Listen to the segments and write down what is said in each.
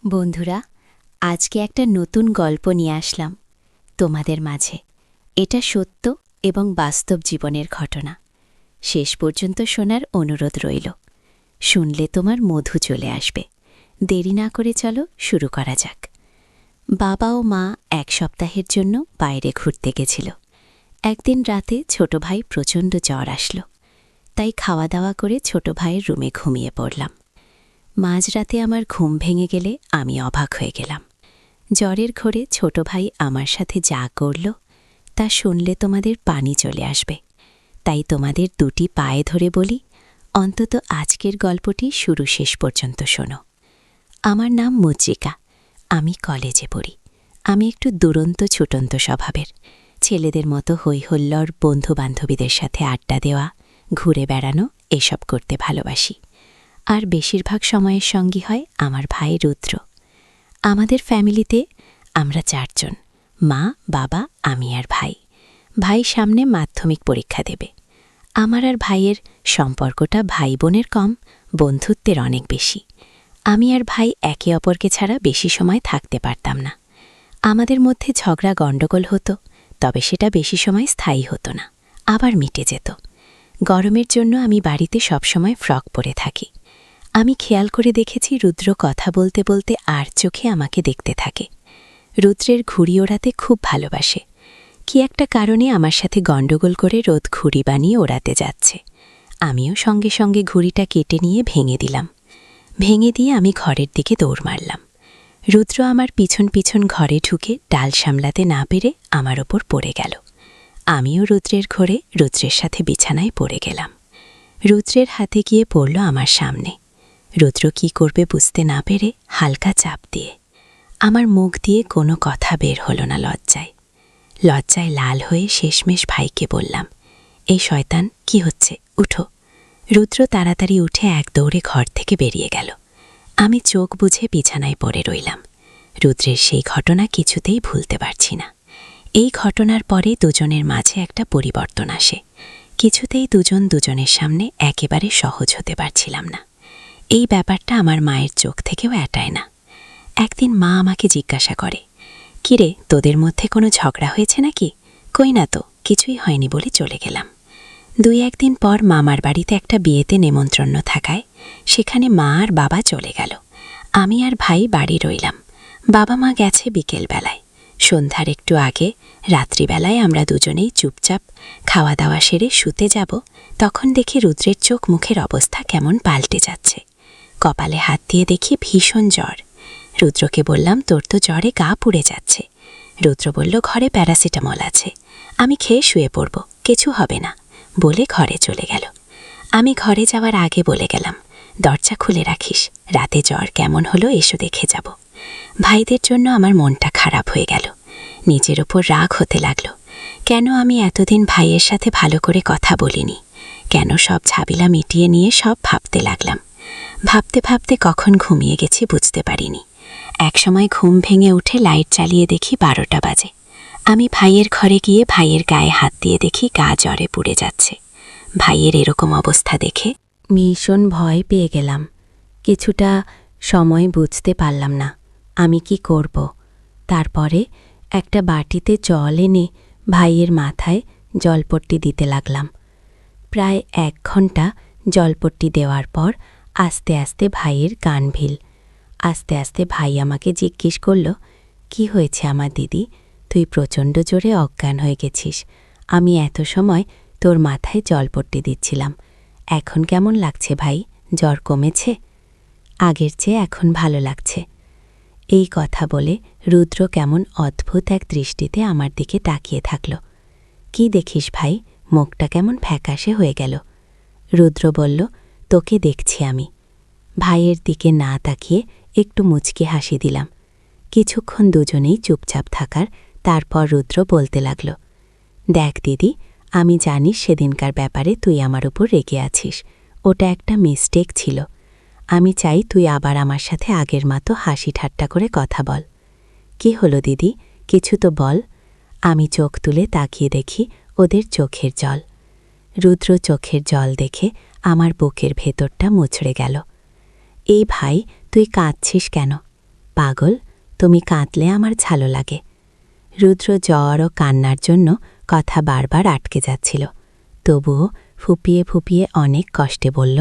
বন্ধুরা, আজকে একটা নতুন গল্প নিয়ে আসলাম তোমাদের মাঝে। এটা সত্য এবং বাস্তব জীবনের ঘটনা। শেষ পর্যন্ত শোনার অনুরোধ রইল। শুনলে তোমার মধু চলে আসবে। দেরি না করে চলো শুরু করা যাক। বাবা ও মা এক সপ্তাহের জন্য বাইরে ঘুরতে গেছিল। একদিন রাতে ছোট ভাই প্রচণ্ড জ্বর আসলো। তাই খাওয়া দাওয়া করে ছোট ভাইয়ের রুমে ঘুমিয়ে পড়লাম। মাঝরাতে আমার ঘুম ভেঙে গেলে আমি অবাক হয়ে গেলাম। জ্বরের ঘোরে ছোট ভাই আমার সাথে যা করল তা শুনলে তোমাদের পানি চলে আসবে। তাই তোমাদের দুটি পায়ে ধরে বলি, অন্তত আজকের গল্পটি শুরু শেষ পর্যন্ত শোনো। আমার নাম মুচিকা। আমি কলেজে পড়ি। আমি একটু দুরন্ত ছুটন্ত স্বভাবের। ছেলেদের মতো হৈহল্লর, বন্ধু বান্ধবীদের সাথে আড্ডা দেওয়া, ঘুরে বেড়ানো এসব করতে ভালোবাসি। আর বেশিরভাগ সময়ের সঙ্গী হয় আমার ভাই রুদ্র। আমাদের ফ্যামিলিতে আমরা 4 জন, মা, বাবা, আমি আর ভাই। ভাই সামনে মাধ্যমিক পরীক্ষা দেবে। আমার আর ভাইয়ের সম্পর্কটা ভাই বোনের কম, বন্ধুত্বের অনেক বেশি। আমি আর ভাই একে অপরকে ছাড়া বেশি সময় থাকতে পারতাম না। আমাদের মধ্যে ঝগড়া গণ্ডগোল হতো, তবে সেটা বেশি সময় স্থায়ী হতো না, আবার মিটে যেত। গরমের জন্য আমি বাড়িতে সবসময় ফ্রক পরে থাকি। আমি খেয়াল করে দেখেছি রুদ্র কথা বলতে বলতে আর চোখে আমাকে দেখতে থাকে। রুদ্রের ঘুড়ি ওড়াতে খুব ভালোবাসে। কি একটা কারণে আমার সাথে গণ্ডগোল করে রোদ ঘুড়ি বানিয়ে ওড়াতে যাচ্ছে। আমিও সঙ্গে সঙ্গে ঘুড়িটা কেটে নিয়ে ভেঙে দিলাম। ভেঙে দিয়ে আমি ঘরের দিকে দৌড় মারলাম। রুদ্র আমার পিছন পিছন ঘরে ঢুকে ডাল সামলাতে না পেরে আমার ওপর পড়ে গেল। আমিও রুদ্রের ঘরে রুদ্রের সাথে বিছানায় পড়ে গেলাম। রুদ্রের হাতে গিয়ে পড়ল আমার সামনে। রুদ্র কি করবে বুঝতে না পেরে হালকা চাপ দিয়ে। আমার মুখ দিয়ে কোনো কথা বের হলো না লজ্জায়। লজ্জায় লাল হয়ে শেষমেশ ভাইকে বললাম, এই শয়তান, কি হচ্ছে, উঠো। রুদ্র তাড়াতাড়ি উঠে এক দৌড়ে ঘর থেকে বেরিয়ে গেল। আমি চোখ বুঝে বিছানায় পড়ে রইলাম। রুদ্রের সেই ঘটনা কিছুতেই ভুলতে পারছি না। এই ঘটনার পরে দুজনের মাঝে একটা পরিবর্তন আসে। কিছুতেই দুজন দুজনের সামনে একেবারে সহজ হতে পারছিলাম না। এই ব্যাপারটা আমার মায়ের চোখ থেকেও এটায় না। একদিন মা আমাকে জিজ্ঞাসা করে, কিরে, তোদের মধ্যে কোনো ঝগড়া হয়েছে নাকি? কই না তো, কিছুই হয়নি বলে চলে গেলাম। 2-1 দিন পর মামার বাড়িতে একটা বিয়েতে নেমন্ত্রণ থাকায় সেখানে মা আর বাবা চলে গেল। আমি আর ভাই বাড়ি রইলাম। বাবা মা গেছে বিকেলবেলায়। সন্ধ্যার একটু আগে রাত্রিবেলায় আমরা দুজনেই চুপচাপ খাওয়া দাওয়া সেরে শুতে যাব, তখন দেখি রুদ্রের চোখ মুখের অবস্থা কেমন পাল্টে যাচ্ছে। কপালে হাত দিয়ে দেখি ভীষণ জ্বর। রুদ্রকে বললাম, তোর তো জ্বরে গা পুড়ে যাচ্ছে। রুদ্র বলল, ঘরে প্যারাসিটামল আছে, আমি খেয়ে শুয়ে পড়ব, কিছু হবে না, বলে ঘরে চলে গেল। আমি ঘরে যাওয়ার আগে বলে গেলাম, দরজা খুলে রাখিস, রাতে জ্বর কেমন হলো এসো দেখে যাব। ভাইদের জন্য আমার মনটা খারাপ হয়ে গেল। নিজের ওপর রাগ হতে লাগলো। কেন আমি এতদিন ভাইয়ের সাথে ভালো করে কথা বলিনি? কেন সব ঝামেলা মিটিয়ে নিয়ে সব ভাবতে লাগলাম। ভাবতে ভাবতে কখন ঘুমিয়ে গেছি বুঝতে পারিনি। একসময় ঘুম ভেঙে উঠে লাইট চালিয়ে দেখি 12টা বাজে। আমি ভাইয়ের ঘরে গিয়ে ভাইয়ের গায়ে হাত দিয়ে দেখি গা জ্বরে পুড়ে যাচ্ছে। ভাইয়ের এরকম অবস্থা দেখে ভীষণ ভয় পেয়ে গেলাম। কিছুটা সময় বুঝতে পারলাম না আমি কি করব। তারপরে একটা বাটিতে জল এনে ভাইয়ের মাথায় জলপট্টি দিতে লাগলাম। প্রায় 1 ঘন্টা জলপট্টি দেওয়ার পর আস্তে আস্তে ভাইয়ের গান ভিল। আস্তে আস্তে ভাই আমাকে জিজ্ঞেস করল, কি হয়েছে আমার দিদি, তুই প্রচণ্ড জোরে অজ্ঞান হয়ে গেছিস। আমি এত সময় তোর মাথায় জলপট্টি দিচ্ছিলাম। এখন কেমন লাগছে ভাই, জ্বর কমেছে? আগের চেয়ে এখন ভালো লাগছে। এই কথা বলে রুদ্র কেমন অদ্ভুত এক দৃষ্টিতে আমার দিকে তাকিয়ে থাকল। কি দেখিস ভাই, মুখটা কেমন ফ্যাকাশে হয়ে গেল? রুদ্র বলল, তোকে দেখছি আমি। ভাইয়ের দিকে না তাকিয়ে একটু মুচকি হাসি দিলাম। কিছুক্ষণ দুজনেই চুপচাপ থাকার তারপর রুদ্র বলতে লাগল, দেখ দিদি, আমি জানি সেদিনকার ব্যাপারে তুই আমার উপর রেগে আছিস। ওটা একটা মিস্টেক ছিল। আমি চাই তুই আবার আমার সাথে আগের মতো হাসি ঠাট্টা করে কথা বল। কি হলো দিদি, কিছু তো বল। আমি চোখ তুলে তাকিয়ে দেখি ওদের চোখের জল। রুদ্র চোখের জল দেখে আমার বুকের ভেতরটা মুচড়ে গেল। এই ভাই, তুই কাঁদছিস কেন? পাগল, তুমি কাঁদলে আমার ভালো লাগে। রুদ্র জ্বর ও কান্নার জন্য কথা বারবার আটকে যাচ্ছিল, তবুও ফুপিয়ে ফুপিয়ে অনেক কষ্টে বলল,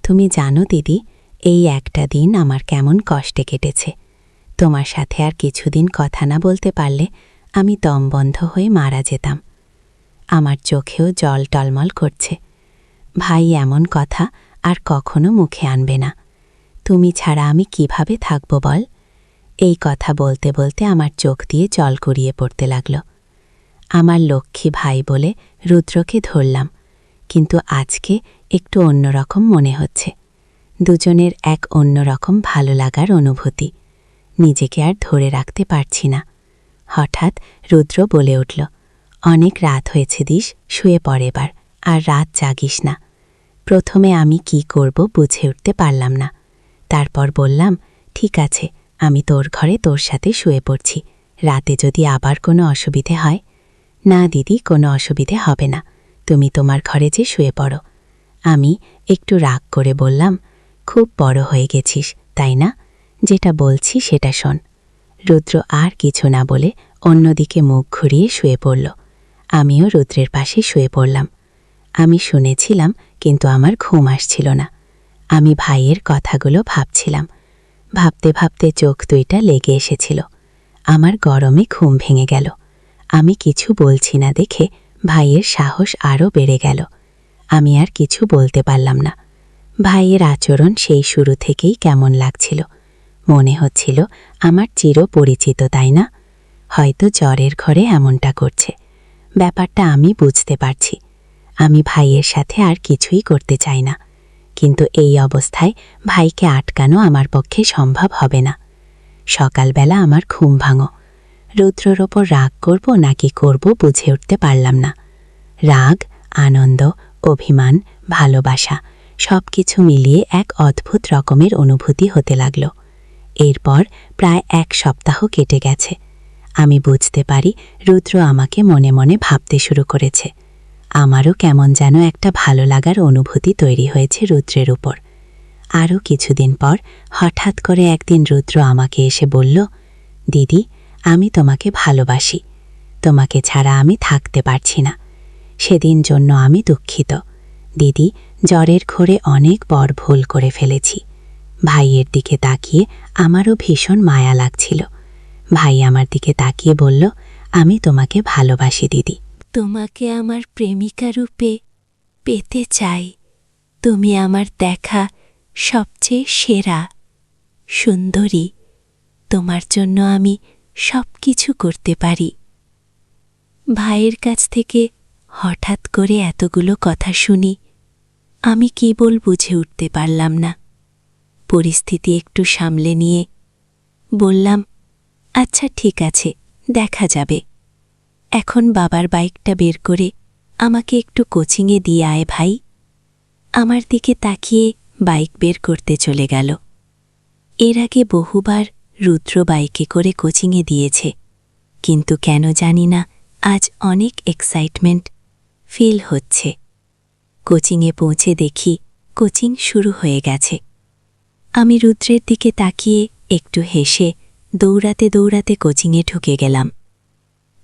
তুমি জানো দিদি, এই একটা দিন আমার কেমন কষ্টে কেটেছে। তোমার সাথে আর কিছুদিন কথা না বলতে পারলে আমি দমবন্ধ হয়ে মারা যেতাম। আমার চোখেও জল টলমল করছে। ভাই এমন কথা আর কখনো মুখে আনবে না। তুমি ছাড়া আমি কিভাবে থাকব বল? এই কথা বলতে বলতে আমার চোখ দিয়ে জল গড়িয়ে পড়তে লাগল। আমার লক্ষ্মী ভাই বলে রুদ্রকে ধরলাম, কিন্তু আজকে একটু অন্যরকম মনে হচ্ছে। দুজনের এক অন্যরকম ভালো লাগার অনুভূতি। নিজেকে আর ধরে রাখতে পারছি না। হঠাৎ রুদ্র বলে উঠল, অনেক রাত হয়েছে দিস, শুয়ে পড় এবার, আর রাত জাগিস না। প্রথমে আমি কি করব বুঝে উঠতে পারলাম না। তারপর বললাম, ঠিক আছে, আমি তোর ঘরে তোর সাথে শুয়ে পড়ছি। রাতে যদি আবার কোনো অসুবিধে হয়। না দিদি, কোনো অসুবিধে হবে না, তুমি তোমার ঘরে যে শুয়ে পড়ো। আমি একটু রাগ করে বললাম, খুব বড় হয়ে গেছিস তাই না? যেটা বলছি সেটা শোন। রুদ্র আর কিছু না বলে অন্যদিকে মুখ ঘুরিয়ে শুয়ে পড়ল। আমিও রুদ্রের পাশে শুয়ে পড়লাম। আমি শুনেছিলাম, কিন্তু আমার ঘুম আসছিল না। আমি ভাইয়ের কথাগুলো ভাবছিলাম। ভাবতে ভাবতে চোখ দুইটা লেগে এসেছিল। আমার গরমে ঘুম ভেঙে গেল। আমি কিছু বলছি না দেখে ভাইয়ের সাহস আরও বেড়ে গেল। আমি আর কিছু বলতে পারলাম না। ভাইয়ের আচরণ সেই শুরু থেকেই কেমন লাগছিল। মনে হচ্ছিল আমার চিরপরিচিত, তাই না? হয়তো জ্বরের ঘরে এমনটা করছে। ব্যাপারটা আমি বুঝতে পারছি। আমি ভাইয়ের সাথে আর কিছুই করতে চাই না, কিন্তু এই অবস্থায় ভাইকে আটকানো আমার পক্ষে সম্ভব হবে না। সকালবেলা আমার ঘুম ভাঙো। রুদ্রর ওপর রাগ করব নাকি করব বুঝে উঠতে পারলাম না। রাগ, আনন্দ, অভিমান, ভালোবাসা সব কিছু মিলিয়ে এক অদ্ভুত রকমের অনুভূতি হতে লাগল। এরপর প্রায় 1 সপ্তাহ কেটে গেছে। আমি বুঝতে পারি রুদ্র আমাকে মনে মনে ভাবতে শুরু করেছে। আমারও কেমন যেন একটা ভালো লাগার অনুভূতি তৈরি হয়েছে রুদ্রের উপর। আরও কিছুদিন পর হঠাৎ করে একদিন রুদ্র আমাকে এসে বলল, দিদি, আমি তোমাকে ভালোবাসি। তোমাকে ছাড়া আমি থাকতে পারছি না। সেদিন জন্য আমি দুঃখিত। দিদি, জ্বরের ঘোরে অনেক বড় ভুল করে ফেলেছি। ভাইয়ের দিকে তাকিয়ে আমারও ভীষণ মায়া লাগছিল। ভাই আমার দিকে তাকিয়ে বলল, আমি তোমাকে ভালোবাসি দিদি। তোমাকে আমার প্রেমিকা রূপে পেতে চাই। তুমি আমার দেখা সবচেয়ে সেরা সুন্দরী। তোমার জন্য আমি সব কিছু করতে পারি। ভাইয়ের কাছ থেকে হঠাৎ করে এতগুলো কথা শুনি আমি কি বুঝে উঠতে পারলাম না। পরিস্থিতি একটু সামলে নিয়ে বললাম, আচ্ছা ঠিক আছে, দেখা যাবে। এখন বাবার বাইকটা বের করে আমাকে একটু কোচিংয়ে দিয়ে আয় ভাই। আমার দিকে তাকিয়ে বাইক বের করতে চলে গেল। এর আগে বহুবার রুদ্র বাইকে করে কোচিংয়ে দিয়েছে, কিন্তু কেন জানি না আজ অনেক এক্সাইটমেন্ট ফিল হচ্ছে। কোচিংয়ে পৌঁছে দেখি কোচিং শুরু হয়ে গেছে। আমি রুদ্রের দিকে তাকিয়ে একটু হেসে দৌড়াতে দৌড়াতে কোচিংয়ে ঢুকে গেলাম।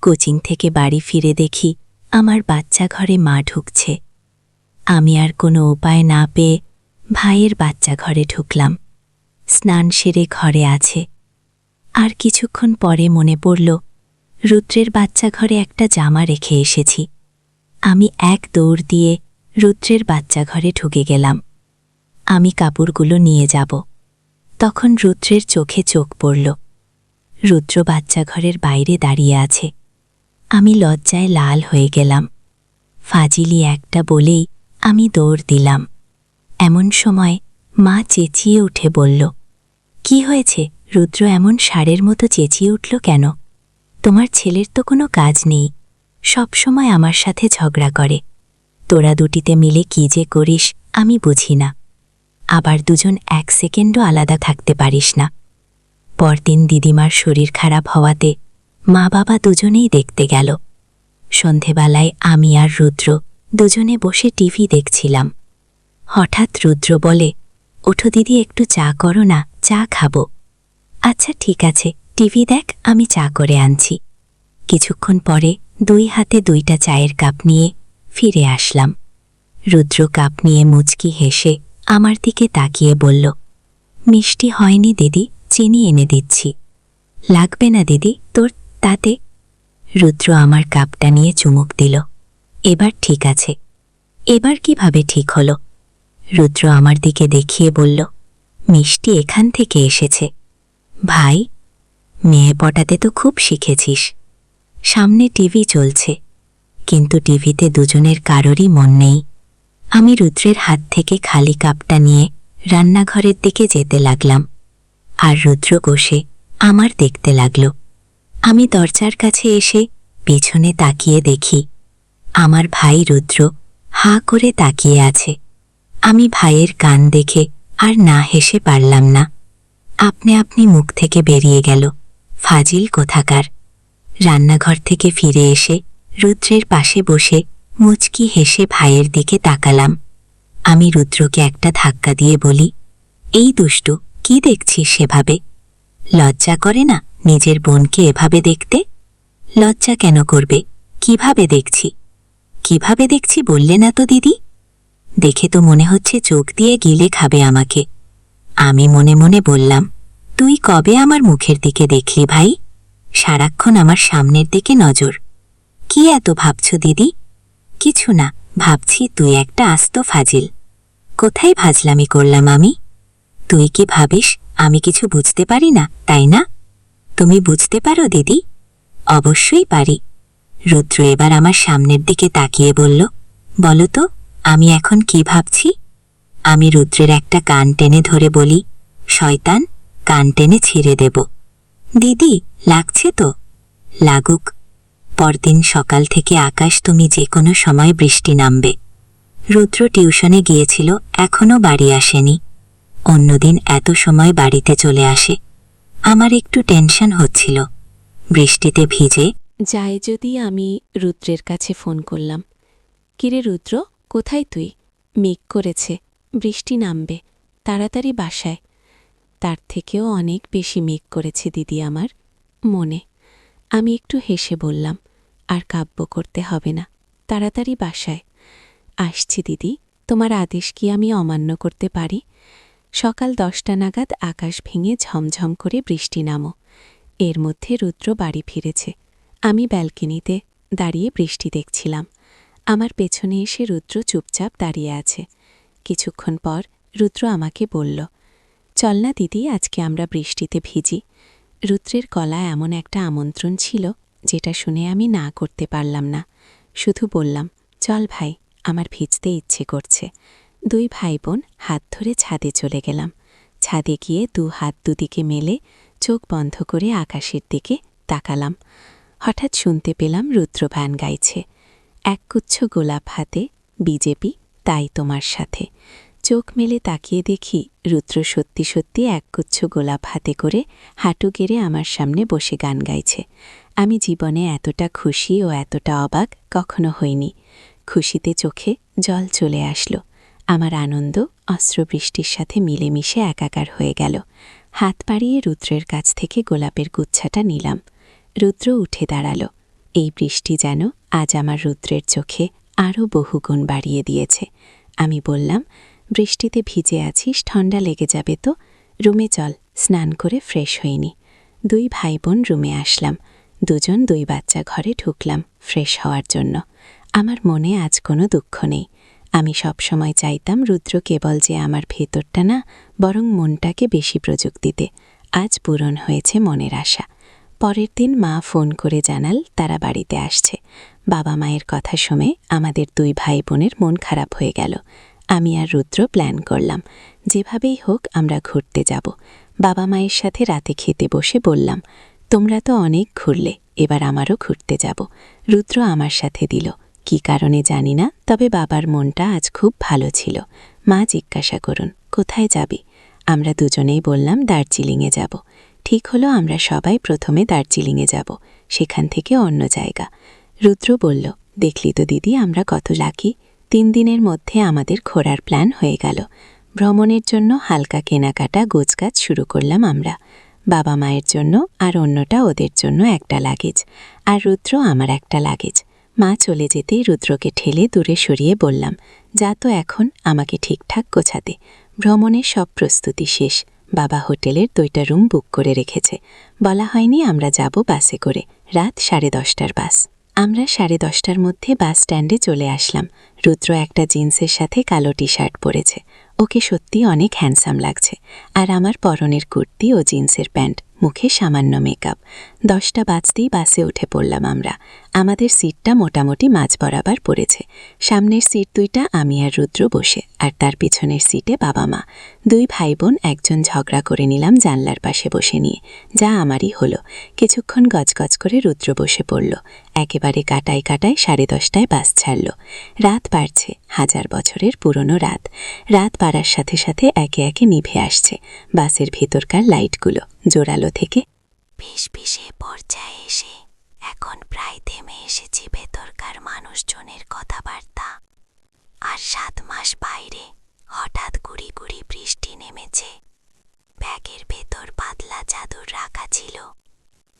কোচিং থেকে বাড়ি ফিরে দেখি আমার বাচ্চা ঘরে মা ঢুকছে। আমি আর কোনো উপায় না পেয়ে ভাইয়ের বাচ্চা ঘরে ঢুকলাম। স্নান সেরে ঘরে আছে। আর কিছুক্ষণ পরে মনে পড়ল রুদ্রের বাচ্চা ঘরে একটা জামা রেখে এসেছি। আমি এক দৌড় দিয়ে রুদ্রের বাচ্চা ঘরে ঢুকে গেলাম। আমি কাপড়গুলো নিয়ে যাব। তখন রুদ্রের চোখে চোখ পড়ল। রুদ্র বাচ্চা ঘরের বাইরে দাঁড়িয়ে আছে। আমি লজ্জায় লাল হয়ে গেলাম। ফাজিলি একটা বলেই আমি দৌড় দিলাম। এমন সময় মা চেঁচিয়ে উঠে বলল, কি হয়েছে রুদ্র, এমন ষাঁড়ের মতো চেঁচিয়ে উঠল কেন? তোমার ছেলের তো কোনো কাজ নেই, সব সময় আমার সাথে ঝগড়া করে। তোরা দুটিতে মিলে কি যে করিস আমি বুঝি না। আবার দুজন 1 সেকেন্ডও আলাদা থাকতে পারিস না। পরদিন দিদিমার শরীর খারাপ হওয়াতে মা বাবা দুজনেই দেখতে গেল। সন্ধেবেলায় আমি আর রুদ্র দুজনে বসে টিভি দেখছিলাম। হঠাৎ রুদ্র বলে, ওঠো দিদি, একটু চা করো না, চা খাবো। আচ্ছা ঠিক আছে, টিভি দেখ, আমি চা করে আনছি। কিছুক্ষণ পরে 2 হাতে 2টা চায়ের কাপ নিয়ে ফিরে আসলাম। রুদ্র কাপ নিয়ে মুচকি হেসে আমার দিকে তাকিয়ে বলল, মিষ্টি হয়নি দিদি, চিনি এনে দিচ্ছি। লাগবে না দিদি তোর তাতে। রুদ্র আমার কাপটা নিয়ে চুমুক দিল। এবার ঠিক আছে। এবার কিভাবে ঠিক হলো? রুদ্র আমার দিকে দেখিয়ে বলল, মিষ্টি এখান থেকে এসেছে। ভাই, মেয়ে পটাতে তো খুব শিখেছিস। সামনে টিভি চলছে, কিন্তু টিভিতে দুজনের কারোরই মন নেই। আমি রুদ্রের হাত থেকে খালি কাপটা নিয়ে রান্নাঘরের দিকে যেতে লাগলাম, আর রুদ্র বসে আমার দেখতে লাগল। আমি দরজার কাছে এসে পেছনে তাকিয়ে দেখি আমার ভাই রুদ্র হাঁ করে তাকিয়ে আছে। আমি ভাইয়ের কান দেখে আর না হেসে পারলাম না। আপনি আপনি মুখ থেকে বেরিয়ে গেল, ফাজিল কোথাকার। রান্নাঘর থেকে ফিরে এসে রুদ্রের পাশে বসে মুচকি হেসে ভাইয়ের দিকে তাকালাম। আমি রুদ্রকে একটা ধাক্কা দিয়ে বলি, এই দুষ্টু, কি দেখছিস সেভাবে? লজ্জা করে না নিজের বোনকে এভাবে দেখতে? লজ্জা কেন করবে? কিভাবে দেখছি? কিভাবে দেখছি বললে না তো দিদি? দেখে তো মনে হচ্ছে চোখ দিয়ে গিলে খাবে আমাকে। আমি মনে মনে বললাম, তুই কবে আমার মুখের দিকে দেখলি ভাই? সারাক্ষণ আমার সামনের দিকে নজর। কি এত ভাবছ দিদি? কিছু না, ভাবছি তুই একটা আস্ত ফাজিল। কোথায় ফাজলামি করলাম আমি? তুই কি ভাবিস আমি কিছু বুঝতে পারি না, তাই না? তুমি বুঝতে পারো দিদি? অবশ্যই পারি। রুদ্র এবার আমার সামনের দিকে তাকিয়ে বলল, বলো তো, আমি এখন কি ভাবছি? আমি রুদ্রের একটা কান টেনে ধরে বলি, শয়তান, কান টেনে ছিঁড়ে দেব। দিদি, লাগছে তো? লাগুক। পরদিন সকাল থেকে আকাশ তুমি যে কোনো সময় বৃষ্টি নামবে। রুদ্র টিউশনে গিয়েছিল, এখনও বাড়ি আসেনি। অন্যদিন এত সময় বাড়িতে চলে আসে। আমার একটু টেনশন হচ্ছিল, বৃষ্টিতে ভিজে যায় যদি। আমি রুদ্রের কাছে ফোন করলাম, কিরে রুদ্র, কোথায় তুই? মেঘ করেছে, বৃষ্টি নামবে, তাড়াতাড়ি বাসায়। তার থেকেও অনেক বেশি মেঘ করেছে দিদি আমার মনে। আমি একটু হেসে বললাম, আর কাব্য করতে হবে না, তাড়াতাড়ি বাসায়। আসছি দিদি, তোমার আদেশ কি আমি অমান্য করতে পারি? সকাল 10টা নাগাদ আকাশ ভেঙে ঝমঝম করে বৃষ্টি নামো। এর মধ্যে রুদ্র বাড়ি ফিরেছে। আমি ব্যালকনিতে দাঁড়িয়ে বৃষ্টি দেখছিলাম। আমার পেছনে এসে রুদ্র চুপচাপ দাঁড়িয়ে আছে। কিছুক্ষণ পর রুদ্র আমাকে বলল, চল না দিদি, আজকে আমরা বৃষ্টিতে ভিজি। রুদ্রের গলায় এমন একটা আমন্ত্রণ ছিল যেটা শুনে আমি না করতে পারলাম না। শুধু বললাম, চল ভাই, আমার ভিজতে ইচ্ছে করছে। 2 ভাই বোন হাত ধরে ছাদে চলে গেলাম। ছাদে গিয়ে 2 হাত দুদিকে মেলে চোখ বন্ধ করে আকাশের দিকে তাকালাম। হঠাৎ শুনতে পেলাম রুদ্র গান গাইছে, একগুচ্ছ গোলাপ হাতে, বিজেপি তাই তোমার সাথে। চোখ মেলে তাকিয়ে দেখি রুদ্র সত্যি সত্যি একগুচ্ছ গোলাপ হাতে করে হাঁটু গেড়ে আমার সামনে বসে গান গাইছে। আমি জীবনে এতটা খুশি ও এতটা অবাক কখনো হইনি। খুশিতে চোখে জল চলে আসলো। আমার আনন্দ অশ্রুবৃষ্টির সাথে মিলেমিশে একাকার হয়ে গেল। হাত বাড়িয়ে রুদ্রের কাছ থেকে গোলাপের গুচ্ছাটা নিলাম। রুদ্র উঠে দাঁড়াল। এই বৃষ্টি যেন আজ আমার রুদ্রের চোখে আরও বহুগুণ বাড়িয়ে দিয়েছে। আমি বললাম, বৃষ্টিতে ভিজে আছিস, ঠান্ডা লেগে যাবে তো, রুমে চল, স্নান করে ফ্রেশ হইনি। 2 ভাই বোন রুমে আসলাম। 2 বাচ্চা ঘরে ঢুকলাম ফ্রেশ হওয়ার জন্য। আমার মনে আজ কোনো দুঃখ নেই। আমি সবসময় চাইতাম রুদ্র কেবল যে আমার ভেতরটা না, বরং মনটাকে বেশি প্রযোগ দিতে। আজ পূরণ হয়েছে মনের আশা। পরের দিন মা ফোন করে জানাল তারা বাড়িতে আসছে। বাবা মায়ের কথা শুনে আমাদের 2 ভাই বোনের মন খারাপ হয়ে গেল। আমি আর রুদ্র প্ল্যান করলাম, যেভাবেই হোক আমরা ঘুরতে যাব। বাবা মায়ের সাথে রাতে খেতে বসে বললাম, তোমরা তো অনেক ঘুরলে, এবার আমারও ঘুরতে যাব। রুদ্র আমার সাথে দিল, কি কারণে জানি না, তবে বাবার মনটা আজ খুব ভালো ছিল। মা জিজ্ঞাসা করুন, কোথায় যাবি? আমরা দুজনেই বললাম দার্জিলিংয়ে যাব। ঠিক হলো আমরা সবাই প্রথমে দার্জিলিংয়ে যাব, সেখান থেকে অন্য জায়গা। রুদ্র বলল, দেখলি তো দিদি আমরা কত লাকি। 3 দিনের মধ্যে আমাদের ঘোরার প্ল্যান হয়ে গেল। ভ্রমণের জন্য হালকা কেনাকাটা গোছগাছ শুরু করলাম আমরা। বাবা মায়ের জন্য আর অন্যটা ওদের জন্য একটা লাগেজ, আর রুদ্র আমার একটা লাগেজ। মা চলে যেতেই রুদ্রকে ঠেলে দূরে সরিয়ে বললাম, যা তো এখন আমাকে ঠিকঠাক গোছাতে। ভ্রমণের সব প্রস্তুতি শেষ। বাবা হোটেলের 2টা রুম বুক করে রেখেছে। বলা হয়নি আমরা যাব বাসে করে। রাত 10:30টার বাস। আমরা 10:30টার মধ্যে বাস স্ট্যান্ডে চলে আসলাম। রুদ্র একটা জিন্সের সাথে কালো টি-শার্ট পরেছে। ওকে সত্যি অনেক হ্যান্ডসাম লাগছে। আর আমার পরনের কুর্তি ও জিন্সের প্যান্ট, মুখে সামান্য মেকআপ। 10টা বাজতেই বাসে উঠে পড়লাম আমরা। আমাদের সিটটা মোটামুটি মাঝ বরাবর পড়েছে। সামনের সিট 2টা আমি আর রুদ্র বসে, আর তার পিছনের সিটে বাবা মা। 2 ভাই বোন একজন ঝগড়া করে নিলাম জানলার পাশে বসে নিয়ে, যা আমারই হলো। কিছুক্ষণ গজগজ করে রুদ্র বসে পড়ল। একেবারে কাটায় কাটায় 10:30টায় বাস ছাড়ল। রাত বাড়ছে, 1000 বছরের পুরনো রাত। রাত বাড়ার সাথে সাথে একে একে নিভে আসছে বাসের ভেতরকার লাইটগুলো। জোরালো থেকে ফিসফিসে পর্যায়ে এসে এখন প্রায় থেমে এসেছি ভেতরকার মানুষজনের কথাবার্তা। আর 7 মাস বাইরে হঠাৎ গুড়ি গুড়ি বৃষ্টি নেমেছে। ব্যাগের ভেতর পাতলা চাদর রাখা ছিল।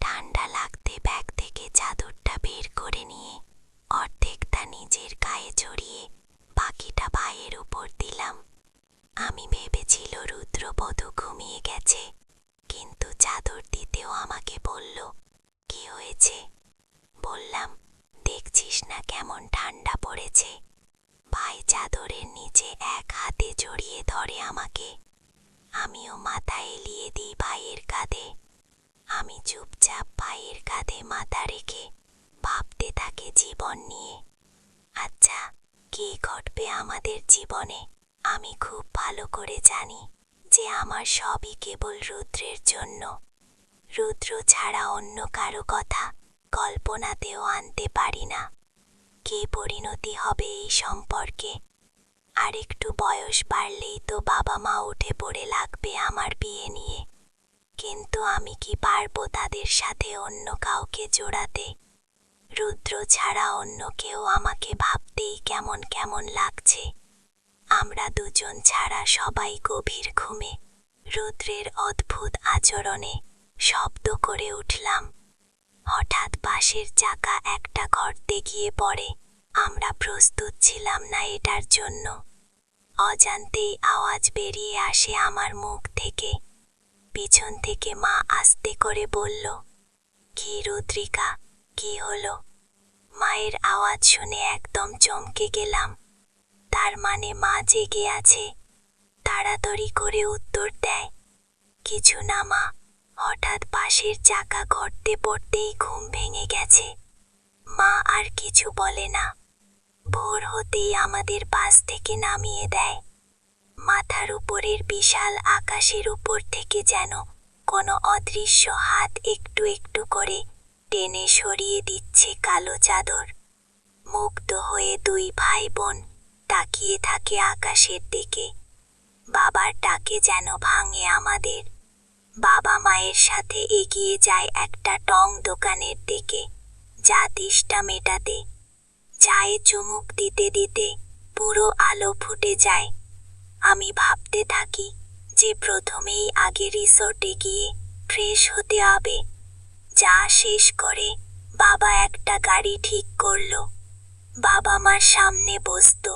ঠান্ডা লাগতে ব্যাগ থেকে চাদরটা বের করে নিয়ে অর্ধেকটা নিজের গায়ে জড়িয়ে বাকিটা ভাইয়ের উপর দিলাম। আমি ভেবেছিল রুদ্রবধূ ঘুমিয়ে গেছে, কিন্তু চাদর দিতেও আমাকে বলল, কি হয়েছে? বললাম, দেখছিস না কেমন ঠান্ডা পড়েছে। ভাই চাদরের নিচে এক হাতে জড়িয়ে ধরে আমাকে। আমিও মাথা এলিয়ে দিই ভাইয়ের কাঁধে। আমি চুপচাপ ভাইয়ের কাঁধে মাথা রেখে ভাবতে থাকি জীবন নিয়ে। আচ্ছা, কি ঘটবে আমাদের জীবনে? আমি খুব ভালো করে জানি যে আমার সবই কেবল রুদ্রের জন্য। রুদ্র ছাড়া অন্য কারো কথা কল্পনাতেও আনতে পারি না। কে পরিণতি হবে এই সম্পর্কে? আর একটু বয়স বাড়লেই তো বাবা মা উঠে পড়ে লাগবে আমার বিয়ে নিয়ে। কিন্তু আমি কি পারবো তাদের সাথে অন্য কাউকে জোড়াতে? রুদ্র ছাড়া অন্য কেউ আমাকে ভাবতেই কেমন কেমন লাগছে। আমরা দুজন ছাড়া সবাই গভীর ঘুমে। রুদ্রের অদ্ভুত আচরণে শব্দ করে উঠলাম। হঠাৎ বাসের চাকা একটা গর্তে গিয়ে পড়ে। আমরা প্রস্তুত ছিলাম না এটার জন্য। অজান্তেই আওয়াজ বেরিয়ে আসে আমার মুখ থেকে। পিছন থেকে মা আস্তে করে বলল, কি রুদ্রিকা, কি হলো? মায়ের আওয়াজ শুনে একদম চমকে গেলাম। তার মানে মা জেগে আছে। তাড়াতাড়ি করে উত্তর দেয়, কিছু না মা, হঠাৎ বাসের চাকা গর্তে পড়তেই ঘুম ভেঙে গেছে। মা আর কিছু বলে না। ভোর হতেই আমাদের বাস থেকে নামিয়ে দেয়। মাথার উপরের বিশাল আকাশের উপর থেকে যেন কোনো অদৃশ্য হাত একটু একটু করে টেনে সরিয়ে দিচ্ছে কালো চাদর। মুগ্ধ হয়ে 2 ভাই বোন তাকিয়ে থাকে আকাশের দিকে। বাবার ডাকে যেন ভাঙে আমাদের। বাবা মায়ের সাথে এগিয়ে যায় একটা টং দোকানের দিকে, যা তেষ্টা মেটাতে। চায়ে চুমুক দিতে দিতে পুরো আলো ফুটে যায়। আমি ভাবতে থাকি যে প্রথমেই আগে রিসোর্টে গিয়ে ফ্রেশ হতে হবে। যা শেষ করে বাবা একটা গাড়ি ঠিক করলো। বাবা মার সামনে বসতো,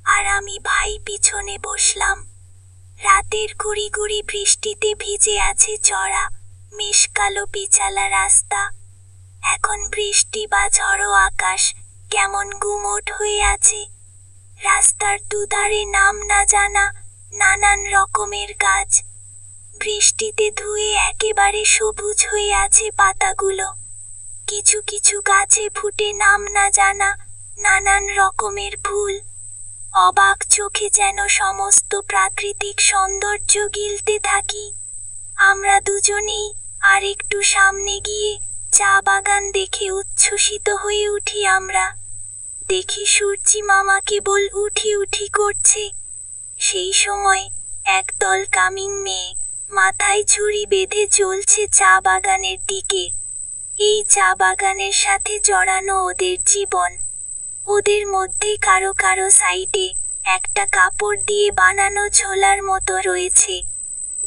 আর আমি ভাই পিছনে বসলাম। রাতের গুড়ি গুড়ি বৃষ্টিতে ভিজে আছে চড়া মেষকালো পিচালা রাস্তা। এখন বৃষ্টি বা ঝড়ো আকাশ কেমন গুমোট হয়ে আছে। রাস্তার দুধারে নাম না জানা নানান রকমের গাছ। বৃষ্টিতে ধুয়ে একেবারে সবুজ হয়ে আছে পাতাগুলো। কিছু কিছু গাছে ফুটে নাম না জানা নানান রকমের ফুল। অবাক চোখে যেন সমস্ত প্রাকৃতিক সৌন্দর্য গিলতে থাকি। আমরা দুজনেই আর একটু সামনে গিয়ে চা বাগান দেখে উচ্ছ্বসিত হয়ে উঠি আমরা। দেখি সূর্যি মামা কেবল উঠি উঠি করছে। সেই সময় একদল কামিং মেয়ে মাথায় ঝুড়ি বেঁধে চলছে চা বাগানের দিকে। এই চা বাগানের সাথে জড়ানো ওদের জীবন। ওদের মধ্যে কারো কারো সাইডে একটা কাপড় দিয়ে বানানো ঝোলার মতো রয়েছে,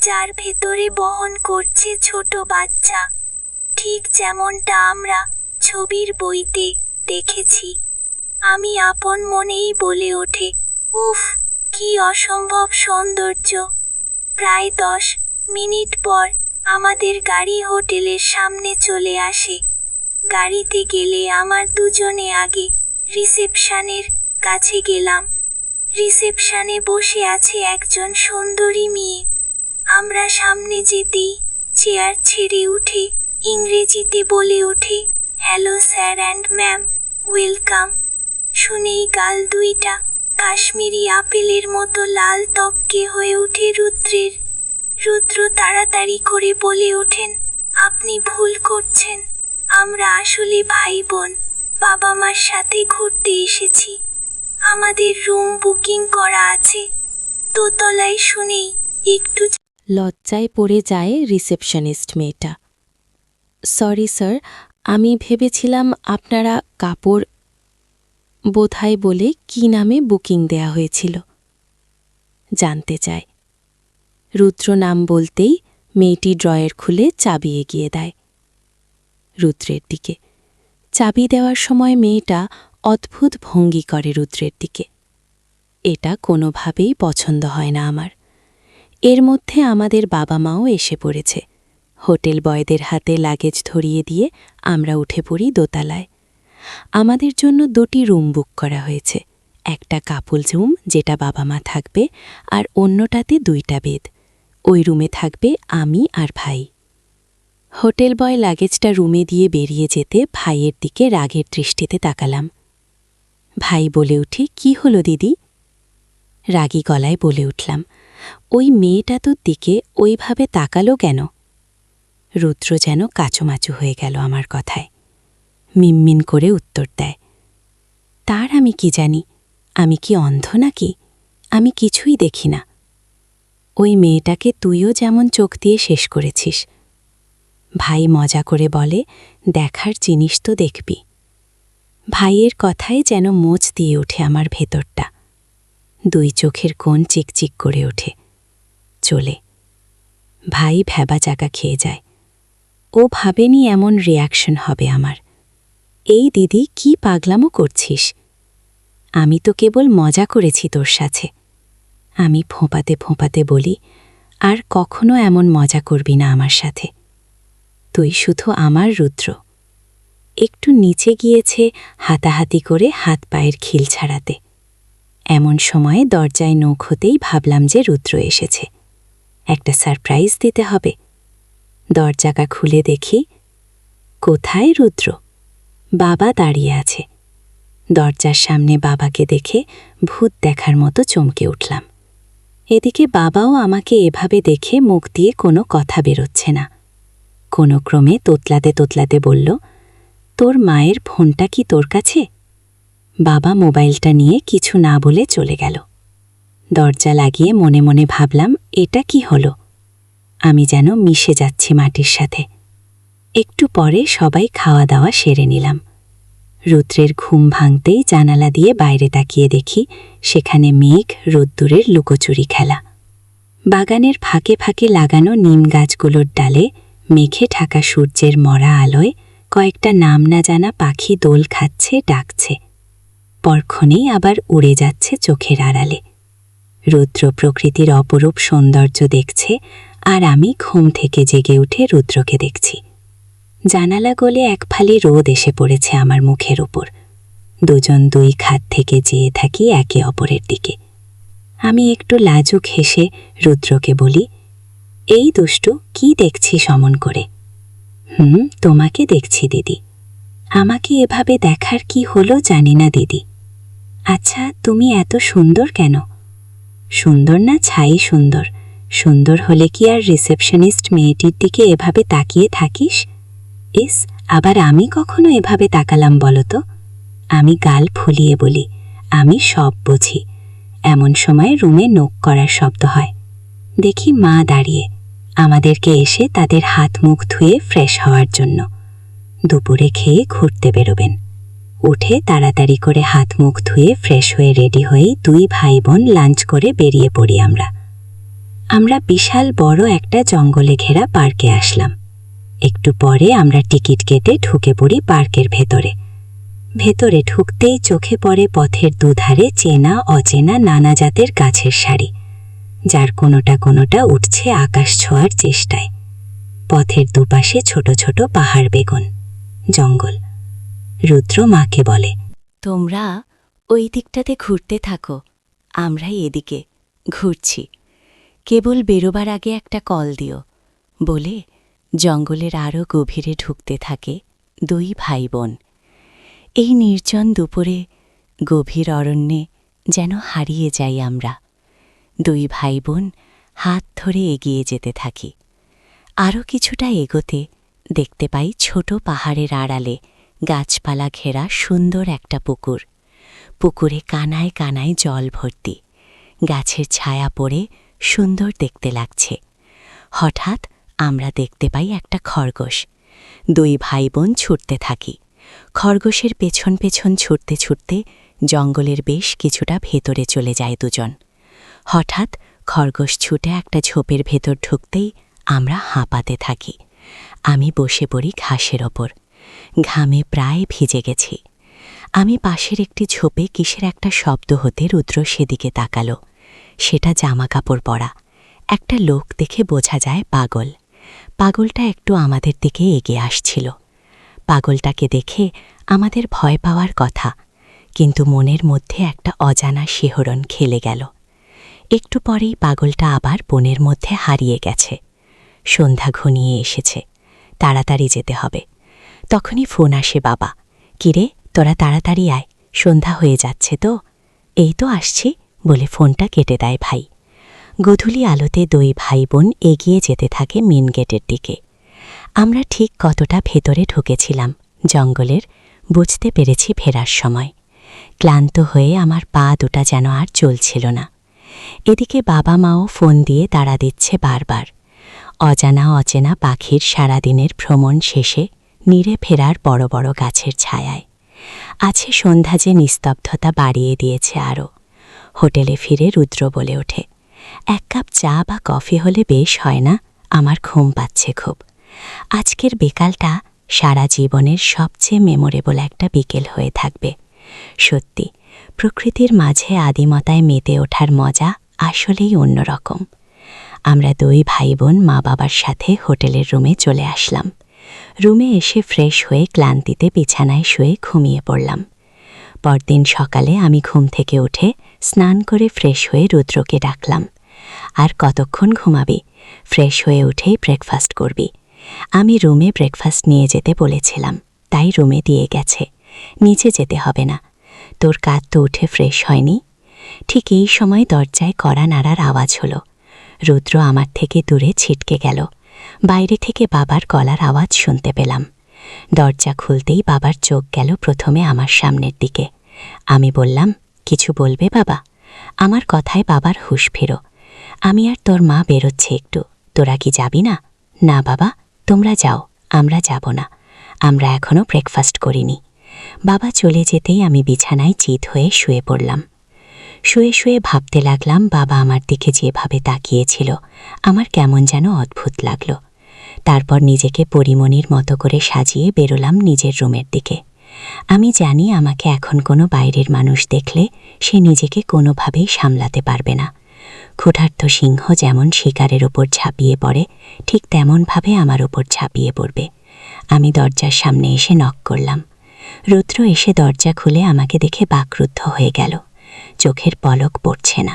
যার ভেতরে বহন করছে ছোট বাচ্চা, ঠিক যেমনটা আমরা ছবির বইতে দেখেছি। আমি আপন মনেই বলে ওঠে, উফ, কি অসম্ভব সৌন্দর্য। প্রায় 10 মিনিট পর আমাদের গাড়ি হোটেলের সামনে চলে আসে। গাড়িতে গেলে আমার দুজনে আগে রিসেপশনের কাছে গেলাম। রিসেপশনে বসে আছে একজন সুন্দরী মেয়ে। আমরা সামনে যেতেই চেয়ার ছেড়ে উঠে ইংরেজিতে বলে ওঠে, hello sir and ma'am, welcome. শুনেই গাল দুইটা কাশ্মীরি আপেলের মতো লাল টককে হয়ে ওঠে রুদ্রের। রুদ্র তাড়াতাড়ি করে বলে ওঠেন, আপনি ভুল করছেন, আমরা আসলে ভাই বোন, বাবা মার সাথে ঘুরতে এসেছি। আমাদের রুম বুকিং করা আছে দোতলায়। শুনেই একটু লজ্জায় পড়ে যায় রিসেপশনিস্ট মেয়েটা। সরি স্যার, আমি ভেবেছিলাম আপনারা কাপড় বোধহয় বলে কি নামে বুকিং দেয়া হয়েছিল। জানতে চায়। রুদ্র নাম বলতেই মেয়েটি ড্রয়ার খুলে চাবি এগিয়ে দেয় রুদ্রের দিকে। চাবি দেওয়ার সময় মেয়েটা অদ্ভুত ভঙ্গি করে রুদ্রের দিকে। এটা কোনোভাবেই পছন্দ হয় না আমার। এর মধ্যে আমাদের বাবা মাও এসে পড়েছে। হোটেল বয়দের হাতে লাগেজ ধরিয়ে দিয়ে আমরা উঠে পড়ি দোতলায়। আমাদের জন্য 2টি রুম বুক করা হয়েছে, একটা কাপল রুম যেটা বাবা মা থাকবে, আর অন্যটাতে 2টা বেড। ওই রুমে থাকবে আমি আর ভাই। হোটেল বয় লাগেজটা রুমে দিয়ে বেরিয়ে যেতে ভাইয়ের দিকে রাগের দৃষ্টিতে তাকালাম। ভাই বলে উঠে, কি হলো দিদি? রাগী গলায় বলে উঠলাম, ওই মেয়েটা তোর দিকে ওইভাবে তাকালো কেন? রুদ্র যেন কাচুমাচু হয়ে গেল আমার কথায়। মিনমিন করে উত্তর দেয়, তার আমি কি জানি? আমি কি অন্ধ নাকি? আমি কিছুই দেখি না। ওই মেয়েটাকে তুইও যেমন চোখ দিয়ে শেষ করেছিস। ভাই মজা করে বলে, দেখার জিনিস তো দেখবি। ভাইয়ের কথায় যেন মোচ দিয়ে ওঠে আমার ভেতরটা। 2 চোখের কোণ চিকচিক করে ওঠে। চলে। ভাই ভ্যাবা চাকা খেয়ে যায়। ও ভাবেনি এমন রিয়াকশন হবে আমার। এই দিদি, কি পাগলামো করছিস? আমি তো কেবল মজা করেছি তোর সাথে। আমি ফোঁপাতে ফোঁপাতে বলি, আর কখনো এমন মজা করবি না আমার সাথে। তুই শুধু আমার রুদ্র। একটু নিচে গিয়েছে হাতাহাতি করে হাত পায়ের খিল ছাড়াতে। এমন সময়ে দরজায় নখ হতেই ভাবলাম যে রুদ্র এসেছে। একটা সারপ্রাইজ দিতে হবে। দরজাটা খুলে দেখি, কোথায় রুদ্র? বাবা দাঁড়িয়ে আছে। দরজার সামনে বাবাকে দেখে ভূত দেখার মতো চমকে উঠলাম। এদিকে বাবাও আমাকে এভাবে দেখে মুখ দিয়ে কোনো কথা বেরোচ্ছে না। কোনো ক্রমে তোতলাতে তোতলাতে বলল, তোর মায়ের ফোনটা কি তোর কাছে? বাবা মোবাইলটা নিয়ে কিছু না বলে চলে গেল। দরজা লাগিয়ে মনে মনে ভাবলাম, এটা কি হলো? আমি যেন মিশে যাচ্ছি মাটির সাথে। একটু পরে সবাই খাওয়া দাওয়া সেরে নিলাম। রুদ্রের ঘুম ভাঙতেই জানালা দিয়ে বাইরে তাকিয়ে দেখি সেখানে মেঘ রোদ্দুরের লুকোচুরি খেলা। বাগানের ফাঁকে ফাঁকে লাগানো নিম গাছগুলোর ডালে মেঘে ঢাকা সূর্যের মরা আলোয় কয়েকটা নাম না জানা পাখি দোল খাচ্ছে, ডাকছে। পরক্ষণেই আবার উড়ে যাচ্ছে চোখের আড়ালে। রুদ্র প্রকৃতির অপরূপ সৌন্দর্য দেখছে, আর আমি ঘুম থেকে জেগে উঠে রুদ্রকে দেখছি। জানালা গলে এক ফালি রোদ এসে পড়েছে আমার মুখের উপর। দুজন 2 খাত থেকে চেয়ে থাকি একে অপরের দিকে। আমি একটু লাজুক হেসে রুদ্রকে বলি, এই দুষ্টু, কি দেখছিস অমন করে? তোমাকে দেখছি দিদি। আমাকে এভাবে দেখার কি হলো জানি না দিদি। আচ্ছা, তুমি এত সুন্দর কেন? সুন্দর না ছাই সুন্দর। সুন্দর হলে কি আর রিসেপশনিস্ট মেয়েটির দিকে এভাবে তাকিয়ে থাকিস? ইস, আবার আমি কখনো এভাবে তাকালাম বলো তো? আমি গাল ফুলিয়ে বলি, আমি সব বুঝি। এমন সময় রুমে নক করার শব্দ হয়। দেখি মা দাঁড়িয়ে, আমাদেরকে এসে তাদের হাত মুখ ধুয়ে ফ্রেশ হওয়ার জন্য। দুপুরে খেয়ে ঘুরতে বেরোবেন। উঠে তাড়াতাড়ি করে হাত মুখ ধুয়ে ফ্রেশ হয়ে রেডি হয়ে 2 ভাই বোন লাঞ্চ করে বেরিয়ে পড়ি আমরা। আমরা বিশাল বড় একটা জঙ্গলে ঘেরা পার্কে আসলাম। একটু পরে আমরা টিকিট কেটে ঢুকে পড়ি পার্কের ভেতরে। ভেতরে ঢুকতেই চোখে পড়ে পথের দুধারে চেনা অচেনা নানা জাতের গাছের সারি, যার কোনোটা কোনোটা উঠছে আকাশ ছোঁয়ার চেষ্টায়। পথের দুপাশে ছোট ছোট পাহাড় বেগুন, জঙ্গল। রুদ্র মাকে বলে, তোমরা ওই দিকটাতে ঘুরতে থাকো, আমরা এদিকে ঘুরছি। কেবল বেরোবার আগে একটা কল দিও বলে জঙ্গলের আরও গভীরে ঢুকতে থাকে দুই ভাই বোন। এই নির্জন দুপুরে গভীর অরণ্যে যেন হারিয়ে যাই আমরা। দুই ভাই বোন হাত ধরে এগিয়ে যেতে থাকি। আরও কিছুটা এগোতে দেখতে পাই ছোট পাহাড়ের আড়ালে গাছপালা ঘেরা সুন্দর একটা পুকুর। পুকুরে কানায় কানায় জল ভর্তি, গাছের ছায়া পড়ে সুন্দর দেখতে লাগছে। হঠাৎ আমরা দেখতে পাই একটা খরগোশ। দুই ভাই বোন ছুটতে থাকি। খরগোশের পেছন পেছন ছুটতে ছুটতে জঙ্গলের বেশ কিছুটা ভেতরে চলে যায় দুজন। হঠাৎ খরগোশ ছুটে একটা ঝোপের ভেতর ঢুকতেই আমরা হাঁপাতে থাকি। আমি বসে পড়ি ঘাসের ওপর, ঘামে প্রায় ভিজে গেছি। আমি পাশের একটি ঝোপে কিসের একটা শব্দ হতে রুদ্র সেদিকে তাকালো। সেটা জামা কাপড় পরা একটা লোক দেখে বোঝা যায় পাগল। পাগলটা একটু আমাদের দিকে এগিয়ে আসছিল। পাগলটাকে দেখে আমাদের ভয় পাওয়ার কথা, কিন্তু মনের মধ্যে একটা অজানা শিহরণ খেলে গেল। একটু পরেই পাগলটা আবার বনের মধ্যে হারিয়ে গেছে। সন্ধ্যা ঘনিয়ে এসেছে, তাড়াতাড়ি যেতে হবে। তখনই ফোন আসে বাবা, কিরে তোরা তাড়াতাড়ি আয়, সন্ধ্যা হয়ে যাচ্ছে তো। এই তো আসছি বলে ফোনটা কেটে দেয় ভাই। গধূলি আলোতে দুই ভাই বোন এগিয়ে যেতে থাকে মেন গেটের দিকে। আমরা ঠিক কতটা ভেতরে ঢুকেছিলাম জঙ্গলের বুঝতে পেরেছি ফেরার সময়। ক্লান্ত হয়ে আমার পা দুটা যেন আর চলছিল না। এদিকে বাবা মাও ফোন দিয়ে তাড়া দিচ্ছে বারবার। অজানা অচেনা পাখির সারাদিনের ভ্রমণ শেষে নীড়ে ফেরার বড় বড় গাছের ছায়ায় আছে সন্ধ্যা যে নিস্তব্ধতা বাড়িয়ে দিয়েছে আরও। হোটেলে ফিরে রুদ্র বলে ওঠে, এক কাপ চা বা কফি হলে বেশ হয় না? আমার ঘুম পাচ্ছে খুব। আজকের বিকালটা সারা জীবনের সবচেয়ে মেমোরেবল একটা বিকেল হয়ে থাকবে। সত্যি, প্রকৃতির মাঝে আদিমতায় মেতে ওঠার মজা আসলেই অন্যরকম। আমরা দুই ভাই বোন মা বাবার সাথে হোটেলের রুমে চলে আসলাম। রুমে এসে ফ্রেশ হয়ে ক্লান্তিতে বিছানায় শুয়ে ঘুমিয়ে পড়লাম। পরদিন সকালে আমি ঘুম থেকে উঠে স্নান করে ফ্রেশ হয়ে রুদ্রকে ডাকলাম। আর কতক্ষণ ঘুমাবি? ফ্রেশ হয়ে উঠেই ব্রেকফাস্ট করবি। আমি রুমে ব্রেকফাস্ট নিয়ে যেতে বলেছিলাম, তাই রুমে দিয়ে গেছে, নিচে যেতে হবে না। তোর কাঁধ তো উঠে ফ্রেশ হয়নি। ঠিক এই সময় দরজায় কড়া নাড়ার আওয়াজ হলো। রুদ্র আমার থেকে দূরে ছিটকে গেল। বাইরে থেকে বাবার গলার আওয়াজ শুনতে পেলাম। দরজা খুলতেই বাবার চোখ গেল প্রথমে আমার সামনের দিকে। আমি বললাম, কিছু বলবে বাবা? আমার কথায় বাবার হুঁশ ফেরো। আমি আর তোর মা বেরোচ্ছে একটু, তোরা কি যাবি না? না বাবা, তোমরা যাও, আমরা যাব না, আমরা এখনও ব্রেকফাস্ট করিনি। বাবা চলে যেতেই আমি বিছানায় চিত হয়ে শুয়ে পড়লাম। শুয়ে শুয়ে ভাবতে লাগলাম, বাবা আমার দিকে যেভাবে তাকিয়েছিল আমার কেমন যেন অদ্ভুত লাগলো। তারপর নিজেকে পরিমণির মতো করে সাজিয়ে বেরোলাম নিজের রুমের দিকে। আমি জানি আমাকে এখন কোনো বাইরের মানুষ দেখলে সে নিজেকে কোনোভাবেই সামলাতে পারবে না। ক্ষুধার্ত সিংহ যেমন শিকারের ওপর ঝাঁপিয়ে পড়ে, ঠিক তেমনভাবে আমার ওপর ঝাঁপিয়ে পড়বে। আমি দরজার সামনে এসে নক করলাম। রুদ্র এসে দরজা খুলে আমাকে দেখে বাকরুদ্ধ হয়ে গেল। চোখের পলক পড়ছে না।